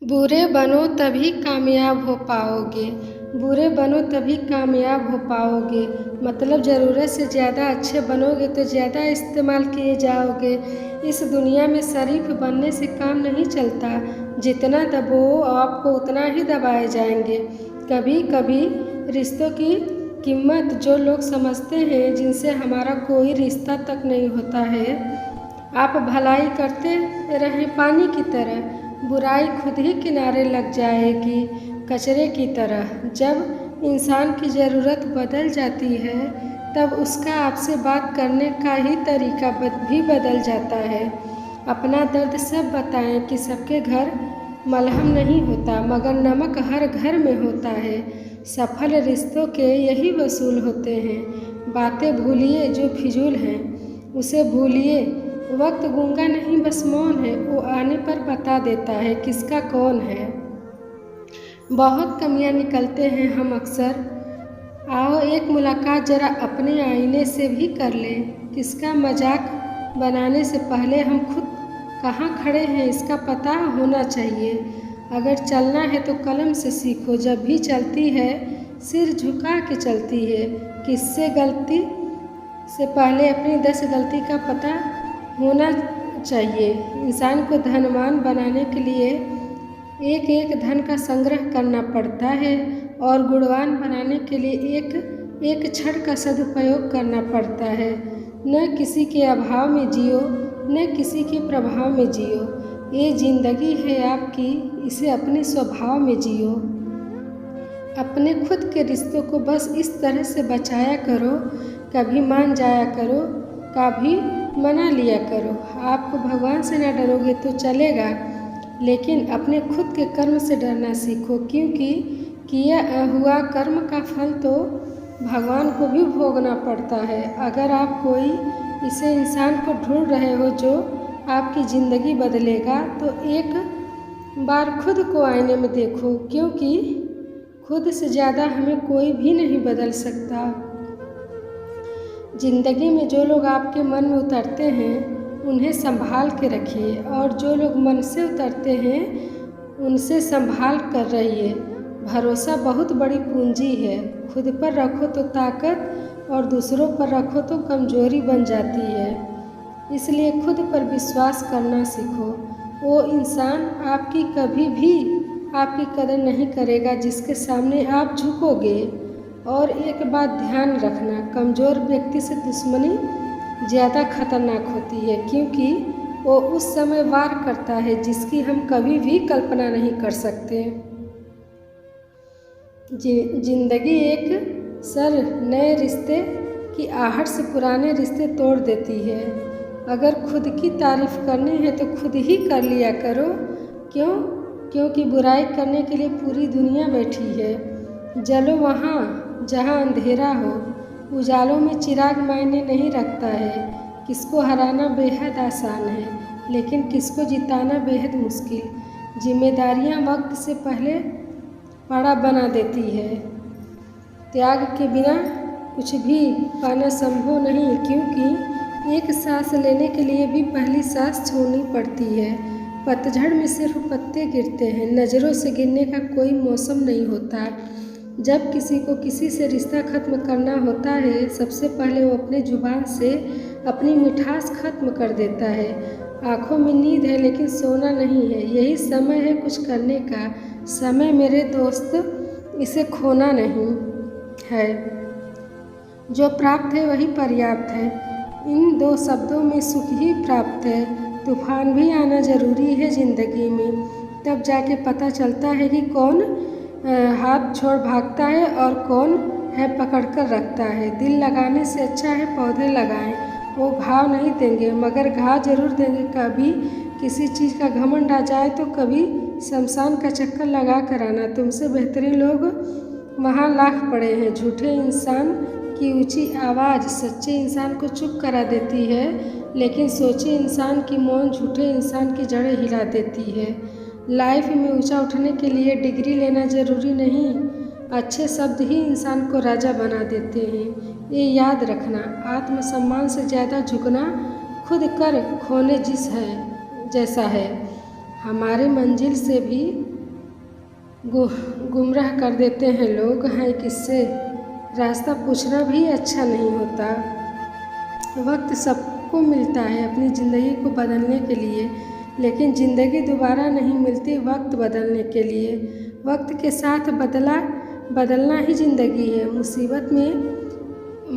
बुरे बनो तभी कामयाब हो पाओगे। बुरे बनो तभी कामयाब हो पाओगे। मतलब ज़रूरत से ज़्यादा अच्छे बनोगे तो ज़्यादा इस्तेमाल किए जाओगे। इस दुनिया में शरीफ बनने से काम नहीं चलता। जितना दबो आपको उतना ही दबाए जाएंगे। कभी कभी रिश्तों की कीमत जो लोग समझते हैं, जिनसे हमारा कोई रिश्ता तक नहीं होता है। आप भलाई करते रहें पानी की तरह, बुराई खुद ही किनारे लग जाएगी कचरे की तरह। जब इंसान की ज़रूरत बदल जाती है तब उसका आपसे बात करने का ही तरीका भी बदल जाता है। अपना दर्द सब बताएं कि सबके घर मलहम नहीं होता, मगर नमक हर घर में होता है। सफल रिश्तों के यही वसूल होते हैं। बातें भूलिए जो फिजूल हैं, उसे भूलिए। वक्त गूंगा नहीं बस मौन है, वो आने पर बता देता है किसका कौन है। बहुत कमियां निकलते हैं हम अक्सर। आओ एक मुलाकात जरा अपने आईने से भी कर लें। किसका मजाक बनाने से पहले हम खुद कहाँ खड़े हैं इसका पता होना चाहिए। अगर चलना है तो कलम से सीखो, जब भी चलती है सिर झुका के चलती है। किससे गलती से पहले अपनी 10 गलती का पता होना चाहिए। इंसान को धनवान बनाने के लिए एक एक धन का संग्रह करना पड़ता है और गुणवान बनाने के लिए एक एक क्षण का सदुपयोग करना पड़ता है। न किसी के अभाव में जियो, न किसी के प्रभाव में जियो। ये जिंदगी है आपकी, इसे अपने स्वभाव में जियो। अपने खुद के रिश्तों को बस इस तरह से बचाया करो, कभी मान जाया करो, कभी मना लिया करो। आपको भगवान से न डरोगे तो चलेगा, लेकिन अपने खुद के कर्म से डरना सीखो, क्योंकि किया हुआ कर्म का फल तो भगवान को भी भोगना पड़ता है। अगर आप कोई ऐसे इंसान को ढूंढ रहे हो जो आपकी ज़िंदगी बदलेगा, तो एक बार खुद को आईने में देखो, क्योंकि खुद से ज़्यादा हमें कोई भी नहीं बदल सकता। ज़िंदगी में जो लोग आपके मन में उतरते हैं उन्हें संभाल के रखिए, और जो लोग मन से उतरते हैं उनसे संभाल कर रहिए। भरोसा बहुत बड़ी पूंजी है। खुद पर रखो तो ताकत, और दूसरों पर रखो तो कमजोरी बन जाती है। इसलिए खुद पर विश्वास करना सीखो। वो इंसान आपकी कभी भी आपकी कदर नहीं करेगा जिसके सामने आप झुकोगे। और एक बात ध्यान रखना, कमज़ोर व्यक्ति से दुश्मनी ज़्यादा खतरनाक होती है, क्योंकि वो उस समय वार करता है जिसकी हम कभी भी कल्पना नहीं कर सकते। जिंदगी एक सर नए रिश्ते की आहट से पुराने रिश्ते तोड़ देती है। अगर खुद की तारीफ करनी है तो खुद ही कर लिया करो। क्योंकि बुराई करने के लिए पूरी दुनिया बैठी है। जलो वहाँ जहाँ अंधेरा हो, उजालों में चिराग मायने नहीं रखता है। किसको हराना बेहद आसान है, लेकिन किसको जिताना बेहद मुश्किल। जिम्मेदारियाँ वक्त से पहले बड़ा बना देती है। त्याग के बिना कुछ भी पाना संभव नहीं, क्योंकि एक सांस लेने के लिए भी पहली सांस छोड़नी पड़ती है। पतझड़ में सिर्फ पत्ते गिरते हैं, नज़रों से गिरने का कोई मौसम नहीं होता। जब किसी को किसी से रिश्ता ख़त्म करना होता है, सबसे पहले वो अपने जुबान से अपनी मिठास ख़त्म कर देता है। आँखों में नींद है लेकिन सोना नहीं है। यही समय है कुछ करने का। समय मेरे दोस्त, इसे खोना नहीं है। जो प्राप्त है वही पर्याप्त है। इन दो शब्दों में सुख ही प्राप्त है। तूफान भी आना ज़रूरी है ज़िंदगी में, तब जाके पता चलता है कि कौन हाथ छोड़ भागता है और कौन है पकड़ कर रखता है। दिल लगाने से अच्छा है पौधे लगाएं। वो घाव नहीं देंगे मगर घाव जरूर देंगे। कभी किसी चीज़ का घमंड आ जाए तो कभी शमशान का चक्कर लगा कर आना। तुमसे बेहतरीन लोग वहाँ लाख पड़े हैं। झूठे इंसान की ऊंची आवाज़ सच्चे इंसान को चुप करा देती है, लेकिन सोचे इंसान की मौन झूठे इंसान की जड़ें हिला देती है। लाइफ में ऊंचा उठने के लिए डिग्री लेना ज़रूरी नहीं, अच्छे शब्द ही इंसान को राजा बना देते हैं। ये याद रखना, आत्मसम्मान से ज़्यादा झुकना खुद कर खोने जैसा है। हमारी मंजिल से भी गुमराह कर देते हैं लोग हैं किससे। रास्ता पूछना भी अच्छा नहीं होता। वक्त सबको मिलता है अपनी ज़िंदगी को बदलने के लिए, लेकिन ज़िंदगी दोबारा नहीं मिलती वक्त बदलने के लिए। वक्त के साथ बदलना ही ज़िंदगी है। मुसीबत में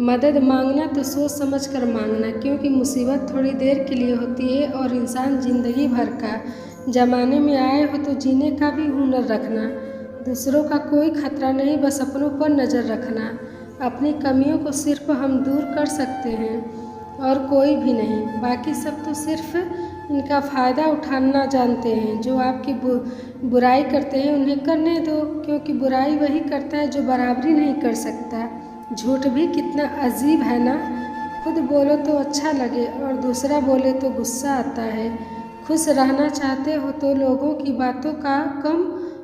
मदद मांगना तो सोच समझ कर मांगना, क्योंकि मुसीबत थोड़ी देर के लिए होती है और इंसान ज़िंदगी भर का। ज़माने में आए हो तो जीने का भी हुनर रखना। दूसरों का कोई खतरा नहीं, बस अपनों पर नज़र रखना। अपनी कमियों को सिर्फ हम दूर कर सकते हैं और कोई भी नहीं। बाकी सब तो सिर्फ इनका फ़ायदा उठाना जानते हैं। जो आपकी बुराई करते हैं उन्हें करने दो, क्योंकि बुराई वही करता है जो बराबरी नहीं कर सकता। झूठ भी कितना अजीब है ना। खुद बोलो तो अच्छा लगे और दूसरा बोले तो गुस्सा आता है। खुश रहना चाहते हो तो लोगों की बातों का कम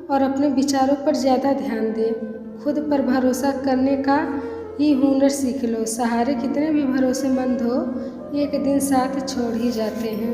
और अपने विचारों पर ज़्यादा ध्यान दें। खुद पर भरोसा करने का ही हुनर सीख लो। सहारे कितने भी भरोसेमंद हो, एक दिन साथ छोड़ ही जाते हैं।